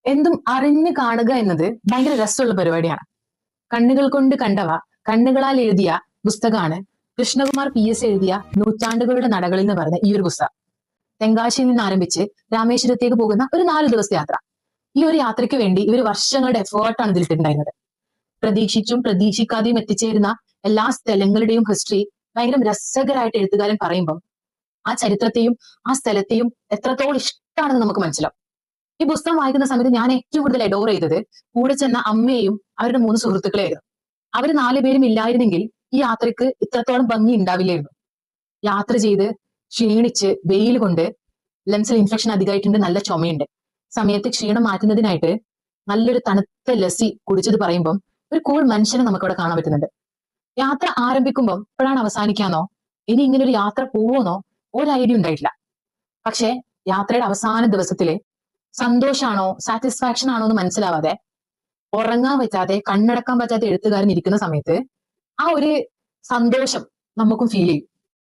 എന്തും അറിഞ്ഞു കാണുക എന്നത് ഭയങ്കര രസമുള്ള പരിപാടിയാണ്. കണ്ണുകൾ കൊണ്ട് കണ്ടവ കണ്ണുകളാൽ എഴുതിയ പുസ്തകമാണ് കൃഷ്ണകുമാർ PS എഴുതിയ നൂറ്റാണ്ടുകളുടെ നടകളിൽ എന്ന് പറയുന്ന ഈ ഒരു പുസ്തകം. തെങ്കാശിയിൽ നിന്ന് ആരംഭിച്ച് രാമേശ്വരത്തേക്ക് പോകുന്ന ഒരു 4 ദിവസത്തെ യാത്ര. ഈ ഒരു യാത്രയ്ക്ക് വേണ്ടി ഇവർ വർഷങ്ങളുടെ എഫേർട്ടാണ് ഇതിലിട്ടുണ്ടായിരുന്നത്. പ്രതീക്ഷിച്ചും പ്രതീക്ഷിക്കാതെയും എത്തിച്ചേരുന്ന എല്ലാ സ്ഥലങ്ങളുടെയും ഹിസ്റ്ററി ഭയങ്കര രസകരമായിട്ട് എഴുത്തുകാരൻ പറയുമ്പം ആ ചരിത്രത്തെയും ആ സ്ഥലത്തെയും എത്രത്തോളം ഇഷ്ടമാണെന്ന് നമുക്ക് മനസ്സിലാവും. ഈ പുസ്തകം വായിക്കുന്ന സമയത്ത് ഞാൻ ഏറ്റവും കൂടുതൽ അഡോർ ചെയ്തത് കൂടെ ചെന്ന അമ്മയെയും അവരുടെ 3 സുഹൃത്തുക്കളെയായിരുന്നു. അവർ 4 പേരും ഇല്ലായിരുന്നെങ്കിൽ ഈ യാത്രയ്ക്ക് ഇത്രത്തോളം ഭംഗി ഉണ്ടാവില്ലായിരുന്നു. യാത്ര ചെയ്ത് ക്ഷീണിച്ച് വെയിൽ കൊണ്ട് ലെൻസിൽ ഇൻഫെക്ഷൻ അധികമായിട്ടുണ്ട്, നല്ല ചുമയുണ്ട്. സമയത്ത് ക്ഷീണം മാറ്റുന്നതിനായിട്ട് നല്ലൊരു തണുത്ത ലസ്സി കുടിച്ചത് പറയുമ്പം ഒരു കൂൾ മനുഷ്യനെ നമുക്കവിടെ കാണാൻ പറ്റുന്നുണ്ട്. യാത്ര ആരംഭിക്കുമ്പം എപ്പോഴാണ് അവസാനിക്കാന്നോ ഇനി ഇങ്ങനെ ഒരു യാത്ര പോവോന്നോ ഒരു ഐഡിയ ഉണ്ടായിട്ടില്ല. പക്ഷെ യാത്രയുടെ അവസാന ദിവസത്തില് സന്തോഷാണോ സാറ്റിസ്ഫാക്ഷൻ ആണോ എന്ന് മനസ്സിലാവാതെ ഉറങ്ങാൻ പറ്റാതെ കണ്ണടക്കാൻ പറ്റാത്ത എഴുത്തുകാരൻ ഇരിക്കുന്ന സമയത്ത് ആ ഒരു സന്തോഷം നമുക്കും ഫീൽ ചെയ്യും.